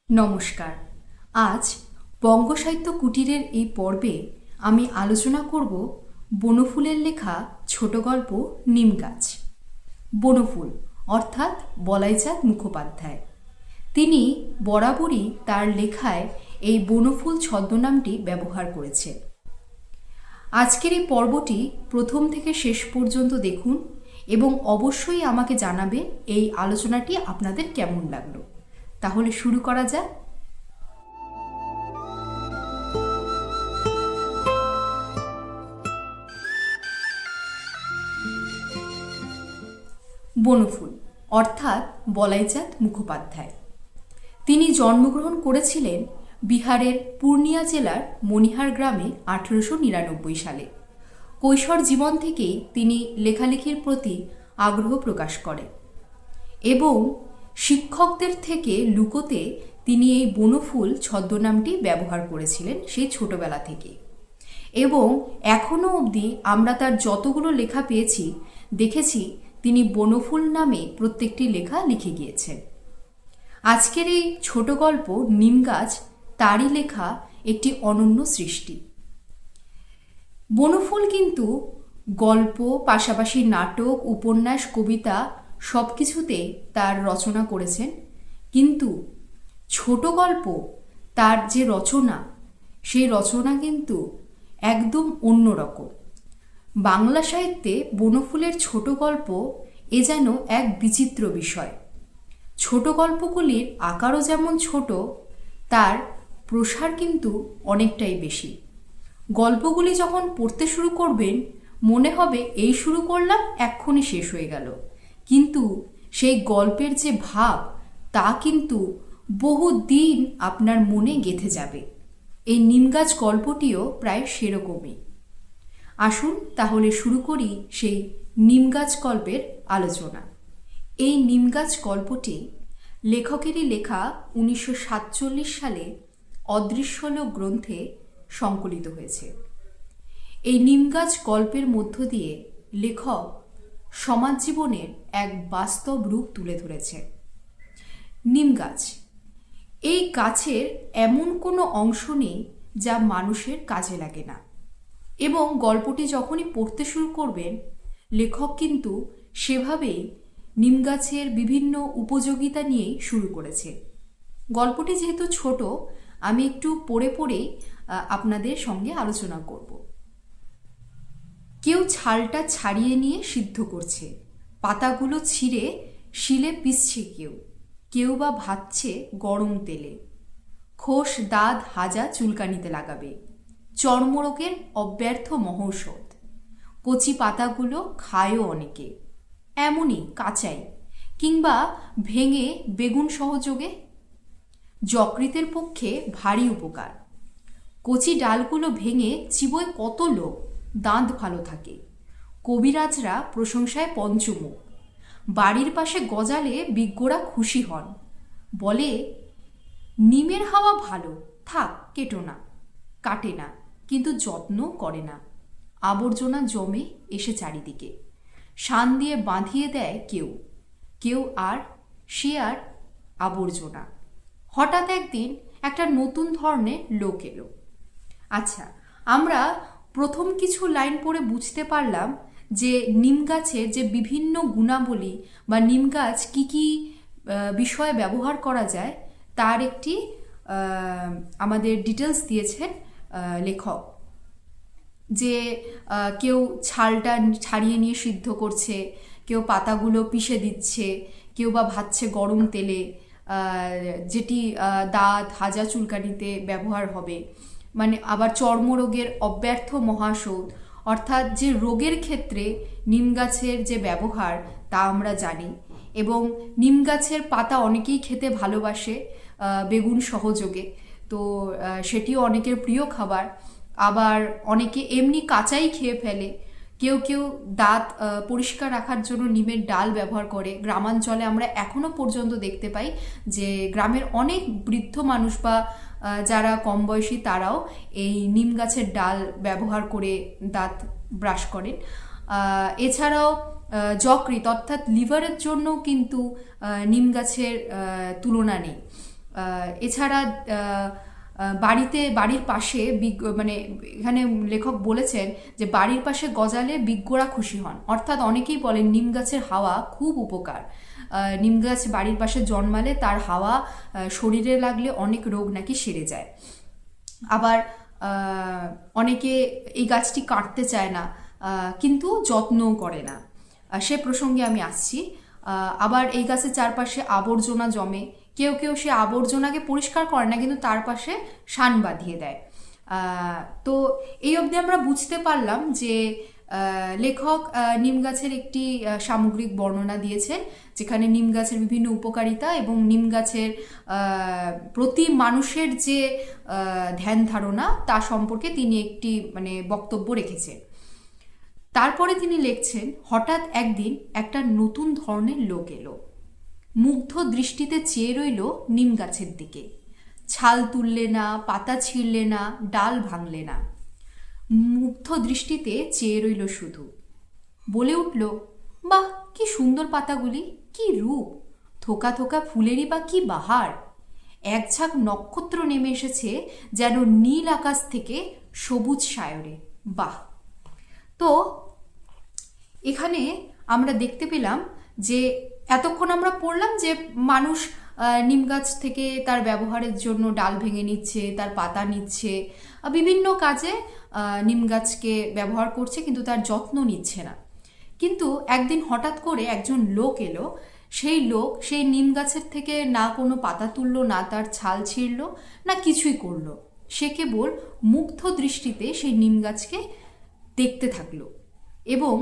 নমস্কার। আজ বঙ্গ সাহিত্য কুটিরের এই পর্বে আমি আলোচনা করব বনফুলের লেখা ছোট গল্প নিম গাছ। বনফুল অর্থাৎ বলাইচাঁদ মুখোপাধ্যায়, তিনি বরাবরই তার লেখায় এই বনফুল ছদ্মনামটি ব্যবহার করেছেন। আজকের এই পর্বটি প্রথম থেকে শেষ পর্যন্ত দেখুন এবং অবশ্যই আমাকে জানাবেন এই আলোচনাটি আপনাদের কেমন লাগলো। তাহলে শুরু করা যাক। বনফুল অর্থাৎ বলাইচাঁদ মুখোপাধ্যায়, তিনি জন্মগ্রহণ করেছিলেন বিহারের পূর্ণিয়া জেলার মণিহার গ্রামে 1899 সালে। কৈশোর জীবন থেকেই তিনি লেখালেখির প্রতি আগ্রহ প্রকাশ করেন এবং শিক্ষকদের থেকে লুকোতে তিনি এই বনফুল ছদ্মনামটি ব্যবহার করেছিলেন সেই ছোটবেলা থেকে, এবং এখনও অবধি আমরা তার যতগুলো লেখা পেয়েছি দেখেছি তিনি বনফুল নামে প্রত্যেকটি লেখা লিখে গিয়েছেন। আজকের এই ছোট গল্প নিম গাছ তারই লেখা একটি অনন্য সৃষ্টি। বনফুল কিন্তু গল্প, পাশাপাশি নাটক, উপন্যাস, কবিতা সব কিছুতে তার রচনা করেছেন, কিন্তু ছোট গল্প তার যে রচনা, সেই রচনা কিন্তু একদম অন্যরকম। বাংলা সাহিত্যে বনফুলের ছোট গল্প এ যেন এক বিচিত্র বিষয়। ছোট গল্পগুলির আকারও যেমন ছোট, তার প্রসার কিন্তু অনেকটাই বেশি। গল্পগুলি যখন পড়তে শুরু করবেন মনে হবে এই শুরু করলাম, এক্ষুনি শেষ হয়ে গেল, কিন্তু সেই গল্পের যে ভাব তা কিন্তু বহু দিন আপনার মনে গেঁথে যাবে। এই নিমগাছ গল্পটিও প্রায় সেরকমই। আসুন তাহলে শুরু করি সেই নিমগাছ গল্পের আলোচনা। এই নিমগাছ গল্পটি লেখকেরই লেখা 1947 সালে অদৃশ্য লোক গ্রন্থে সংকলিত হয়েছে। এই নিমগাছ গল্পের মধ্য দিয়ে লেখক সমাজ জীবনের এক বাস্তব রূপ তুলে ধরেছে। নিম গাছ, এই গাছের এমন কোনো অংশ নেই যা মানুষের কাজে লাগে না, এবং গল্পটি যখনই পড়তে শুরু করবেন লেখক কিন্তু সেভাবেই নিম গাছের বিভিন্ন উপযোগিতা নিয়েই শুরু করেছে। গল্পটি যেহেতু ছোট, আমি একটু পড়ে পড়ে আপনাদের সঙ্গে আলোচনা করব। কেউ ছালটা ছাড়িয়ে নিয়ে সিদ্ধ করছে, পাতাগুলো ছিঁড়ে শিলে পিষছে, কেউ বা ভাজছে গরম তেলে, খোস দাঁত হাজা চুলকানিতে লাগাবে, চর্মরোগের অব্যর্থ মহৌষধ, কচি পাতাগুলো খায়ও অনেকে, এমনই কাঁচাই কিংবা ভেঙে বেগুন সহযোগে, যকৃতের পক্ষে ভারী উপকার, কচি ডালগুলো ভেঙে চিবোয় কত লোক, দাঁত ভালো থাকে, কবিরাজরা প্রশংসায় পঞ্চমুখ, বাড়ির পাশে গজালে বিজ্ঞরা খুশি হন, বলে নিমের হাওয়া ভালো, থাক কেটো না, কাটে না কিন্তু যত্ন করে না, আবর্জনা জমে এসে চারিদিকে, শান দিয়ে বাঁধিয়ে দেয় কেউ কেউ, আর সে আর আবর্জনা। হঠাৎ একদিন একটা নতুন ধরনের লোক এলো। আচ্ছা, আমরা প্রথম কিছু লাইন পড়ে বুঝতে পারলাম যে নিম গাছের যে বিভিন্ন গুণাবলী বা নিম গাছ কী কী বিষয়ে ব্যবহার করা যায় তার একটি আমাদের ডিটেলস দিয়েছেন লেখক। যে কেউ ছালটা ছাড়িয়ে নিয়ে সিদ্ধ করছে, কেউ পাতাগুলো পিষে দিচ্ছে, কেউ বা ভাজছে গরম তেলে, যেটি দাঁত হাজা চুলকানিতে ব্যবহার হবে, মানে আবার চর্মরোগের অব্যর্থ মহাষধ, অর্থাৎ যে রোগের ক্ষেত্রে নিম গাছের যে ব্যবহার তা আমরা জানি, এবং নিম গাছের পাতা অনেকেই খেতে ভালোবাসে বেগুন সহযোগে, তো সেটিও অনেকের প্রিয় খাবার। আবার অনেকে এমনি কাঁচাই খেয়ে ফেলে, কেউ কেউ দাঁত পরিষ্কার রাখার জন্য নিমের ডাল ব্যবহার করে। গ্রামাঞ্চলে আমরা এখনও পর্যন্ত দেখতে পাই যে গ্রামের অনেক বৃদ্ধ মানুষ বা যারা কম বয়সী তারাও এই নিম গাছের ডাল ব্যবহার করে দাঁত ব্রাশ করেন। এছাড়াও যকৃৎ অর্থাৎ লিভারের জন্য কিন্তু নিম গাছের তুলনা নেই। এছাড়া বাড়ির পাশে মানে এখানে লেখক বলেছেন যে বাড়ির পাশে গজালে বিজ্ঞরা খুশি হন, অর্থাৎ অনেকেই বলেন নিম গাছের হাওয়া খুব উপকার। নিম গাছ বাড়ির পাশে জন্মালে তার হাওয়া শরীরে লাগলে অনেক রোগ নাকি সেরে যায়। আবার অনেকে এই গাছটি কাটতে চায় না, কিন্তু যত্নও করে না, সে প্রসঙ্গে আমি আসছি। আবার এই গাছের চারপাশে আবর্জনা জমে, কেউ কেউ সে আবর্জনাকে পরিষ্কার করে না, কিন্তু তার পাশে শান বাঁধিয়ে দেয়। তো এই অবধি আমরা বুঝতে পারলাম যে লেখক নিম গাছের একটি সামগ্রিক বর্ণনা দিয়েছেন, যেখানে নিম গাছের বিভিন্ন উপকারিতা এবং নিম গাছের প্রতি মানুষের যে ধ্যান ধারণা তা সম্পর্কে তিনি একটি মানে বক্তব্য রেখেছেন। তারপরে তিনি লিখছেন, হঠাৎ একদিন একটা নতুন ধরনের লোক এলো, মুগ্ধ দৃষ্টিতে চেয়ে রইল নিম গাছের দিকে। ছাল তুললে না, পাতা ছিঁড়লে না, ডাল ভাঙলে না, মুগ্ধ দৃষ্টিতে চেয়ে রইল শুধু। বলে উঠল, বাহ, কি সুন্দর পাতাগুলি, কি রূপ, থোকা থোকা ফুলেরই বা কি বাহার, এক ঝাঁক নক্ষত্র নেমে এসেছে যেন নীল আকাশ থেকে সবুজ সায়রে, বাহ। তো এখানে আমরা দেখতে পেলাম যে এতক্ষণ আমরা পড়লাম যে মানুষ নিম গাছ থেকে তার ব্যবহারের জন্য ডাল ভেঙে নিচ্ছে, তার পাতা নিচ্ছে, বিভিন্ন কাজে নিম গাছকে ব্যবহার করছে, কিন্তু তার যত্ন নিচ্ছে না। কিন্তু একদিন হঠাৎ করে একজন লোক এলো, সেই লোক সেই নিম গাছের থেকে না কোনো পাতা তুললো, না তার ছাল ছিঁড়ল, না কিছুই করলো, সে কেবল মুগ্ধ দৃষ্টিতে সেই নিম গাছকে দেখতে থাকলো। এবং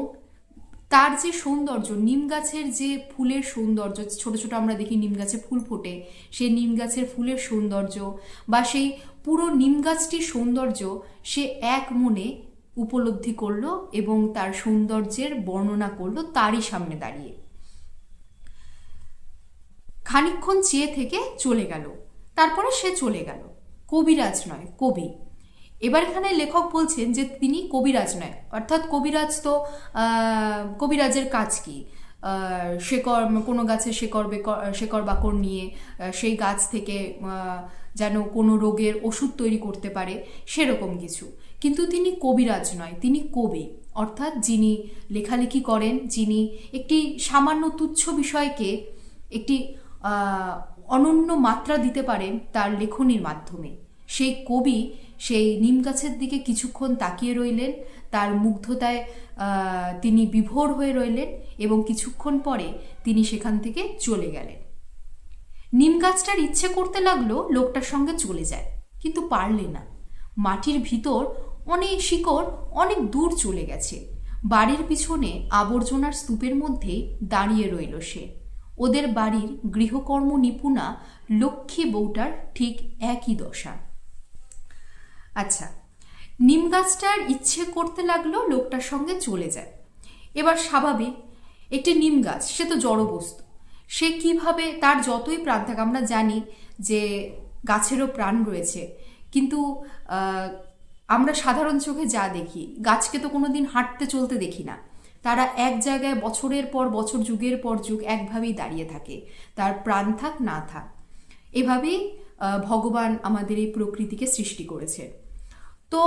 তার যে সৌন্দর্য, নিম গাছের যে ফুলের সৌন্দর্য, ছোট ছোট আমরা দেখি নিম গাছে ফুল ফোটে, সেই নিম গাছের ফুলের সৌন্দর্য বা সেই পুরো নিম গাছটির সৌন্দর্য সে এক মনে উপলব্ধি করলো এবং তার সৌন্দর্যের বর্ণনা করলো তারই সামনে দাঁড়িয়ে। খানিকক্ষণ চেয়ে থেকে চলে গেল, তারপরে সে চলে গেল। কবিরাজ নয়, কবি। এবার এখানে লেখক বলছেন যে তিনি কবিরাজ নয়, অর্থাৎ কবিরাজের কাজ কি, কোনো গাছে শেকড় বাকড় নিয়ে সেই গাছ থেকে যেন কোনো রোগের ওষুধ তৈরি করতে পারে, সেরকম কিছু। কিন্তু তিনি কবিরাজ নয়, তিনি কবি, অর্থাৎ যিনি লেখালেখি করেন, যিনি একটি সামান্য তুচ্ছ বিষয়কে একটি অনন্য মাত্রা দিতে পারেন তার লেখনীর মাধ্যমে। সেই কবি সেই নিম গাছের দিকে কিছুক্ষণ তাকিয়ে রইলেন, তার মুগ্ধতায় তিনি বিভোর হয়ে রইলেন এবং কিছুক্ষণ পরে তিনি সেখান থেকে চলে গেলেন। নিম গাছটার ইচ্ছে করতে লাগলো লোকটার সঙ্গে চলে যায়, কিন্তু পারলে না। মাটির ভিতর অনেক শিকড় অনেক দূর চলে গেছে। বাড়ির পিছনে আবর্জনার স্তূপের মধ্যে দাঁড়িয়ে রইল সে। ওদের বাড়ির গৃহকর্ম নিপুণা লক্ষ্মী বউটার ঠিক একই দশা। আচ্ছা, নিম গাছটার ইচ্ছে করতে লাগলো লোকটার সঙ্গে চলে যায়। এবার স্বাভাবিক, একটি নিম গাছ সে তো জড় বস্তু, সে কিভাবে, তার যতই প্রাণ থাকে, আমরা জানি যে গাছেরও প্রাণ রয়েছে, কিন্তু আমরা সাধারণ চোখে যা দেখি, গাছকে তো কোনোদিন হাঁটতে চলতে দেখি না। তারা এক জায়গায় বছরের পর বছর, যুগের পর যুগ একভাবেই দাঁড়িয়ে থাকে, তার প্রাণ থাক না থাক। এভাবেই ভগবান আমাদের এই প্রকৃতিকে সৃষ্টি করেছে। তো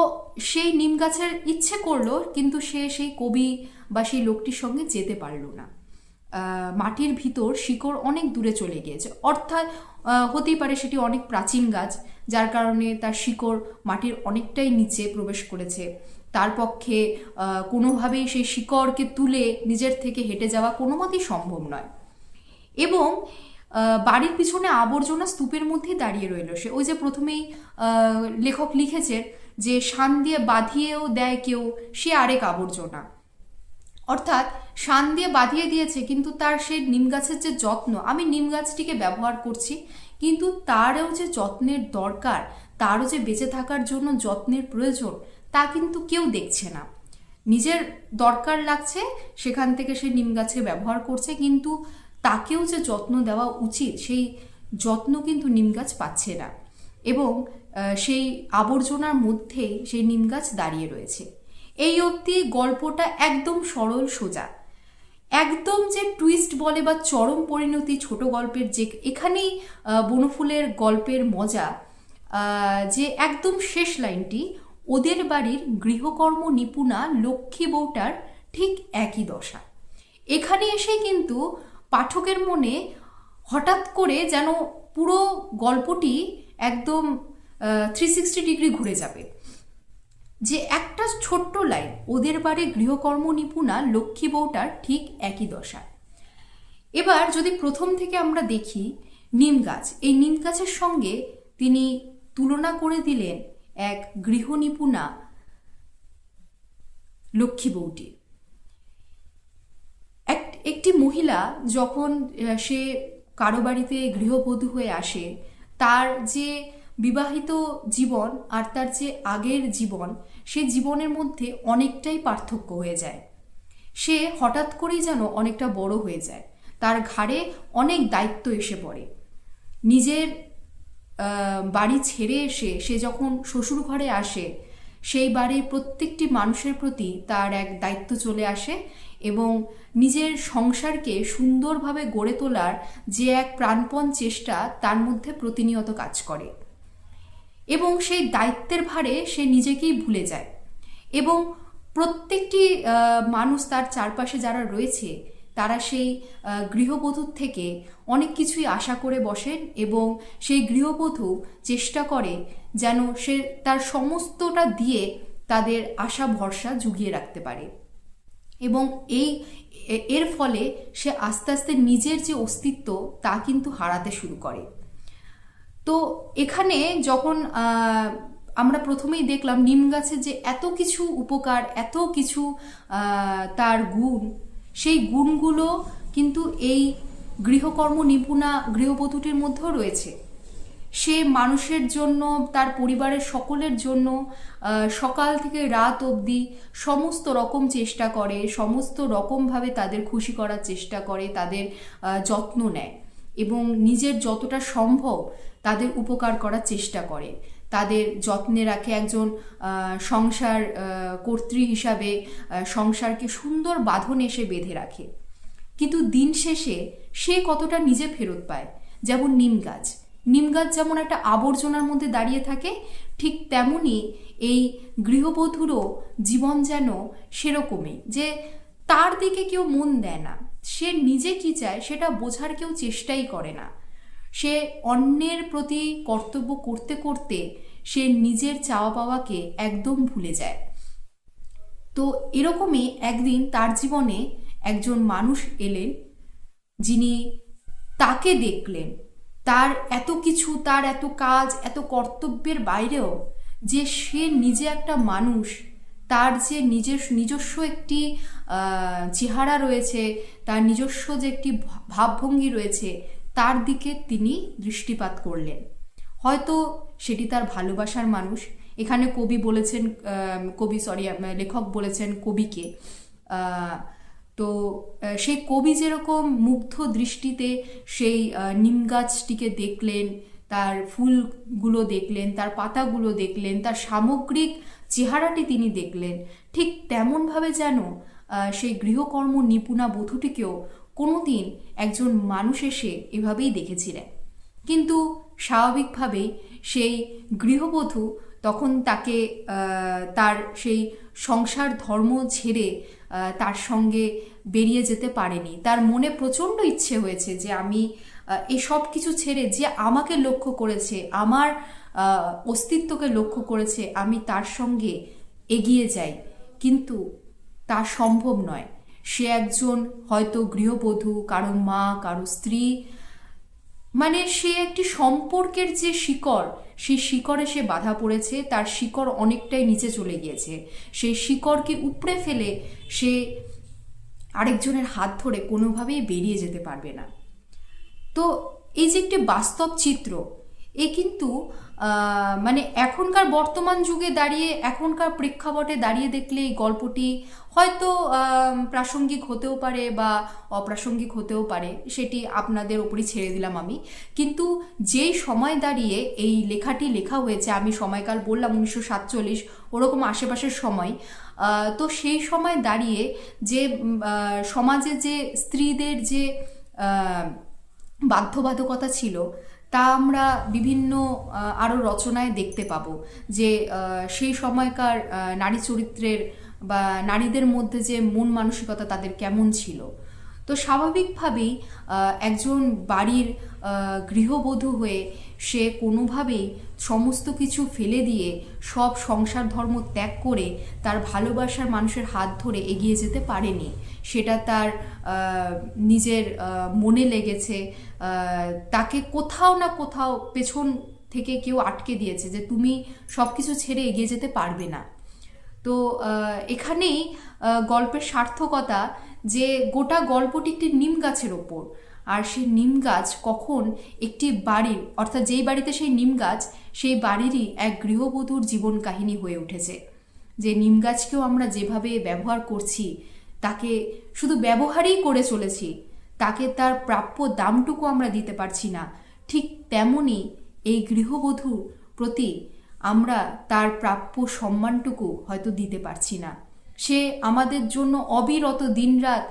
সেই নিম গাছের ইচ্ছে করলো, কিন্তু সে সেই কবি বা সেই লোকটির সঙ্গে যেতে পারল না। মাটির ভিতর শিকড় অনেক দূরে চলে গিয়েছে, অর্থাৎ হতেই পারে সেটি অনেক প্রাচীন গাছ, যার কারণে তার শিকড় মাটির অনেকটাই নিচে প্রবেশ করেছে। তার পক্ষে কোনোভাবেই সেই শিকড়কে তুলে নিজের থেকে হেঁটে যাওয়া কোনো মতেই সম্ভব নয়। এবং বাড়ির পিছনে আবর্জনা স্তূপের মধ্যেই দাঁড়িয়ে রইল সে। ওই যে প্রথমেই লেখক লিখেছেন যে শান দিয়ে বাঁধিয়েও দেয় কেউ, সে আরেক আবর্জনা, অর্থাৎ শান দিয়ে বাঁধিয়ে দিয়েছে, কিন্তু তার সেই নিম গাছের যে যত্ন, আমি নিম গাছটিকে ব্যবহার করছি, কিন্তু তারও যে যত্নের দরকার, তারও যে বেঁচে থাকার জন্য যত্নের প্রয়োজন, তা কিন্তু কেউ দেখছে না। নিজের দরকার লাগছে, সেখান থেকে সে নিম গাছে ব্যবহার করছে, কিন্তু তাকেও যে যত্ন দেওয়া উচিত, সেই যত্ন কিন্তু নিম গাছ পাচ্ছে না। এবং সেই আবর্জনার মধ্যেই সেই নিম গাছ দাঁড়িয়ে রয়েছে। এই অবধি গল্পটা একদম সরল সোজা, একদম যে টুইস্ট বলে বা চরম পরিণতি ছোট গল্পের, যে এখানেই বনফুলের গল্পের মজা, যে একদম শেষ লাইনটি, ওদের বাড়ির গৃহকর্ম নিপুণা লক্ষ্মী বউটার ঠিক একই দশা। এখানে এসে কিন্তু পাঠকের মনে হঠাৎ করে যেন পুরো গল্পটি একদম 360 ডিগ্রি ঘুরে যাবে। যে একটা ছোট্ট লাইন, ওদের বাড়ি গৃহকর্ম নিপুণা লক্ষ্মী বউটার ঠিক একই দশা। এবার যদি প্রথম থেকে আমরা দেখি নিম গাছ, এই নিম গাছের সঙ্গে তিনি তুলনা করে দিলেন এক গৃহনিপুণা লক্ষ্মী বউটি। একটি মহিলা যখন সে কারো বাড়িতে গৃহবধূ হয়ে আসে, তার যে বিবাহিত জীবন আর তার যে আগের জীবন, সে জীবনের মধ্যে অনেকটাই পার্থক্য হয়ে যায়। সে হঠাৎ করেই যেন অনেকটা বড় হয়ে যায়, তার ঘাড়ে অনেক দায়িত্ব এসে পড়ে। নিজের বাড়ি ছেড়ে এসে সে যখন শ্বশুর ঘরে আসে, সেই বাড়ির প্রত্যেকটি মানুষের প্রতি তার এক দায়িত্ব চলে আসে এবং নিজের সংসারকে সুন্দরভাবে গড়ে তোলার যে এক প্রাণপণ চেষ্টা তার মধ্যে প্রতিনিয়ত কাজ করে এবং সেই দায়িত্বের ভারে সে নিজেকেই ভুলে যায় এবং প্রত্যেকটি মানুষ তার চারপাশে যারা রয়েছে তারা সেই গৃহবধূর থেকে অনেক কিছুই আশা করে বসেন এবং সেই গৃহবধূ চেষ্টা করে যেন সে তার সমস্তটা দিয়ে তাদের আশা ভরসা জুগিয়ে রাখতে পারে এবং এর ফলে সে আস্তে আস্তে নিজের যে অস্তিত্ব তা কিন্তু হারাতে শুরু করে। তো এখানে যখন আমরা প্রথমেই দেখলাম নিম গাছের যে এত কিছু উপকার, এত কিছু তার গুণ, সেই গুণগুলো কিন্তু এই গৃহকর্ম নিপুণা গৃহবধূটির মধ্যেও রয়েছে। সে মানুষের জন্য, তার পরিবারের সকলের জন্য সকাল থেকে রাত অবধি সমস্ত রকম চেষ্টা করে, সমস্ত রকমভাবে তাদের খুশি করার চেষ্টা করে, তাদের যত্ন নেয় এবং নিজের যতটা সম্ভব তাদের উপকার করার চেষ্টা করে, তাদের যত্নে রাখে। একজন সংসার কর্ত্রী হিসাবে সংসারকে সুন্দর বাঁধনে সে বেঁধে রাখে। কিন্তু দিন শেষে সে কতটা নিজে ফেরত পায়, যেমন নিম গাছ যেমন একটা আবর্জনার মধ্যে দাঁড়িয়ে থাকে, ঠিক তেমনই এই গৃহবধূরও জীবন যেন সেরকমই, যে তার দিকে কেউ মন দেয় না, সে নিজে কি চায় সেটা বোঝার কেউ চেষ্টাই করে না। সে অন্যের প্রতি কর্তব্য করতে করতে সে নিজের চাওয়া পাওয়াকে একদম ভুলে যায়। তো এরকমই একদিন তার জীবনে একজন মানুষ এলেন, যিনি তাকে দেখলেন, তার এত কিছু, তার এত কাজ, এত কর্তব্যের বাইরেও যে সে নিজে একটা মানুষ, তার যে নিজস্ব একটি চেহারা রয়েছে, তার নিজস্ব যে একটি ভাবভঙ্গি রয়েছে, তার দিকে তিনি দৃষ্টিপাত করলেন। হয়তো সেটি তার ভালোবাসার মানুষ। এখানে লেখক বলেছেন কবিকে। তো সেই কবি যেরকম মুগ্ধ দৃষ্টিতে সেই নিম গাছটিকে দেখলেন, তার ফুলগুলো দেখলেন, তার পাতাগুলো দেখলেন, তার সামগ্রিক চেহারাটি তিনি দেখলেন, ঠিক তেমনভাবে যেন সেই গৃহকর্ম নিপুণা বধূটিকেও কোনোদিন একজন মানুষ এসে এভাবেই দেখেছিলেন। কিন্তু স্বাভাবিকভাবেই সেই গৃহবধূ তখন তাকে তার সেই সংসার ধর্ম ছেড়ে তার সঙ্গে বেরিয়ে যেতে পারেনি। তার মনে প্রচণ্ড ইচ্ছে হয়েছে যে আমি এই সব কিছু ছেড়ে, যে আমাকে লক্ষ্য করেছে, আমার অস্তিত্বকে লক্ষ্য করেছে, আমি তার সঙ্গে এগিয়ে যাই, কিন্তু তা সম্ভব নয়। সে একজন হয়তো গৃহবধূ, কারো মা, কারো স্ত্রী, মানে সে একটি সম্পর্কের যে শিকড়, সেই শিকড়ে সে বাধা পড়েছে, তার শিকড় অনেকটাই নিচে চলে গিয়েছে। সেই শিকড়কে উপড়ে ফেলে সে আরেকজনের হাত ধরে কোনোভাবেই বেরিয়ে যেতে পারবে না। তো এই যে একটি বাস্তব চিত্র, এ কিন্তু মানে এখনকার বর্তমান যুগে দাঁড়িয়ে, এখনকার প্রেক্ষাপটে দাঁড়িয়ে দেখলে এই গল্পটি হয়তো প্রাসঙ্গিক হতেও পারে বা অপ্রাসঙ্গিক হতেও পারে, সেটি আপনাদের ওপরই ছেড়ে দিলাম আমি। কিন্তু যেই সময় দাঁড়িয়ে এই লেখাটি লেখা হয়েছে, আমি সময়কাল বললাম 1947, ওরকম আশেপাশের সময়, তো সেই সময় দাঁড়িয়ে যে সমাজে যে স্ত্রীদের যে বাধ্যবাধকতা ছিল, তা আমরা বিভিন্ন আরও রচনায় দেখতে পাবো। যে সেই সময়কার নারী চরিত্রের বা নারীদের মধ্যে যে মন মানসিকতা তাদের কেমন ছিল। তো স্বাভাবিকভাবেই একজন বাড়ির গৃহবধূ হয়ে সে কোনোভাবেই সমস্ত কিছু ফেলে দিয়ে সব সংসার ধর্ম ত্যাগ করে তার ভালোবাসার মানুষের হাত ধরে এগিয়ে যেতে পারেনি। সেটা তার নিজের মনে লেগেছে, তাকে কোথাও না কোথাও পেছন থেকে কেউ আটকে দিয়েছে যে তুমি সব কিছু ছেড়ে এগিয়ে যেতে পারবে না। তো এখানেই গল্পের সার্থকতা, যে গোটা গল্পটি একটি নিম গাছের ওপর, আর সেই নিম গাছ কখন একটি বাড়ির, অর্থাৎ যেই বাড়িতে সেই নিম গাছ, সেই বাড়িরই এক গৃহবধূর জীবন কাহিনী হয়ে উঠেছে। যে নিম গাছকেও আমরা যেভাবে ব্যবহার করছি, তাকে শুধু ব্যবহারই করে চলেছি, তাকে তার প্রাপ্য দামটুকু আমরা দিতে পারছি না, ঠিক তেমনই এই গৃহবধূর প্রতি আমরা তার প্রাপ্য সম্মানটুকু হয়তো দিতে পারছি না। সে আমাদের জন্য অবিরত দিনরাত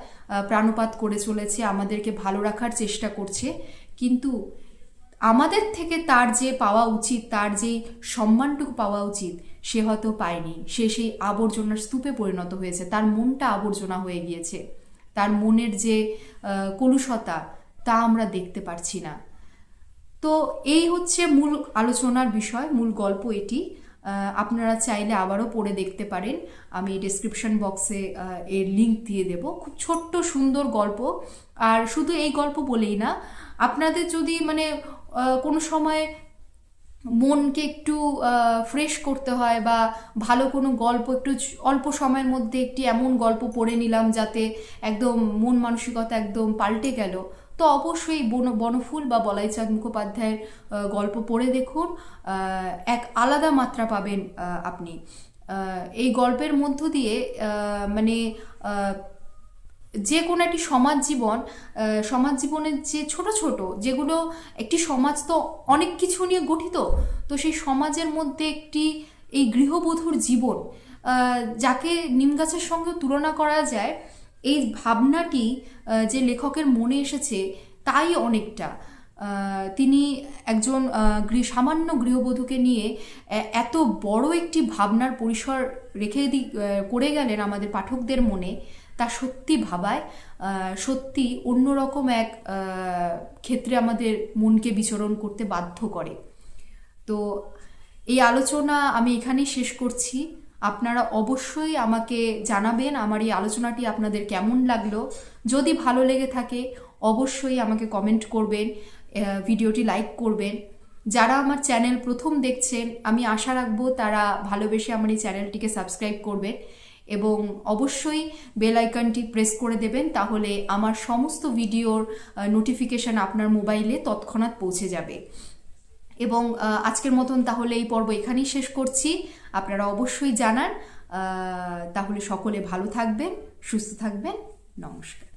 প্রাণপাত করে চলেছে, আমাদেরকে ভালো রাখার চেষ্টা করছে, কিন্তু আমাদের থেকে তার যে পাওয়া উচিত, তার যে সম্মানটুকু পাওয়া উচিত, সে হয়তো পায়নি। সে সেই আবর্জনার স্তূপে পরিণত হয়েছে, তার মনটা আবর্জনা হয়ে গিয়েছে, তার মনের যে কলুষতা তা আমরা দেখতে পারছি না। তো এই হচ্ছে মূল আলোচনার বিষয়, মূল গল্প এটি। আপনারা চাইলে আবারও পড়ে দেখতে পারেন, আমি ডেসক্রিপশন বক্সে এর লিঙ্ক দিয়ে দেব। খুব ছোট্ট সুন্দর গল্প। আর শুধু এই গল্প বলেই না, আপনাদের যদি মানে কোনো সময় মনকে একটু ফ্রেশ করতে হয় বা ভালো কোনো গল্প, একটু অল্প সময়ের মধ্যে একটি এমন গল্প পড়ে নিলাম যাতে একদম মন মানসিকতা একদম পাল্টে গেল, তো অবশ্যই বনফুল বা বলাইচাঁদ মুখোপাধ্যায়ের গল্প পড়ে দেখুন। এক আলাদা মাত্রা পাবেন আপনি এই গল্পের মধ্য দিয়ে। মানে যে কোনো একটি সমাজ জীবনের যে ছোট ছোট যেগুলো, একটি সমাজ তো অনেক কিছু নিয়ে গঠিত, তো সেই সমাজের মধ্যে একটি এই গৃহবধূর জীবন, যাকে নিম গাছের সঙ্গে তুলনা করা যায়, এই ভাবনাটি যে লেখকের মনে এসেছে তাই অনেকটা। তিনি একজন সামান্য গৃহবধূকে নিয়ে এত বড় একটি ভাবনার পরিসর করে গেলেন আমাদের পাঠকদের মনে, তা সত্যি ভাবায়, সত্যি অন্যরকম এক ক্ষেত্রে আমাদের মনকে বিচরণ করতে বাধ্য করে। তো এই আলোচনা আমি এখানেই শেষ করছি। আপনারা অবশ্যই আমাকে জানাবেন আমার এই আলোচনাটি আপনাদের কেমন লাগলো। যদি ভালো লেগে থাকে অবশ্যই আমাকে কমেন্ট করবেন, ভিডিওটি লাইক করবেন। যারা আমার চ্যানেল প্রথম দেখছেন, আমি আশা রাখবো তারা ভালোবেসে আমার এই চ্যানেলটিকে সাবস্ক্রাইব করবেন এবং অবশ্যই বেল আইকনটি প্রেস করে দেবেন, তাহলে আমার সমস্ত ভিডিওর নোটিফিকেশান আপনার মোবাইলে তৎক্ষণাৎ পৌঁছে যাবে। এবং আজকের মতন তাহলে এই পর্ব এখানেই শেষ করছি। আপনারা অবশ্যই জানান। তাহলে সকলে ভালো থাকবেন, সুস্থ থাকবেন। নমস্কার।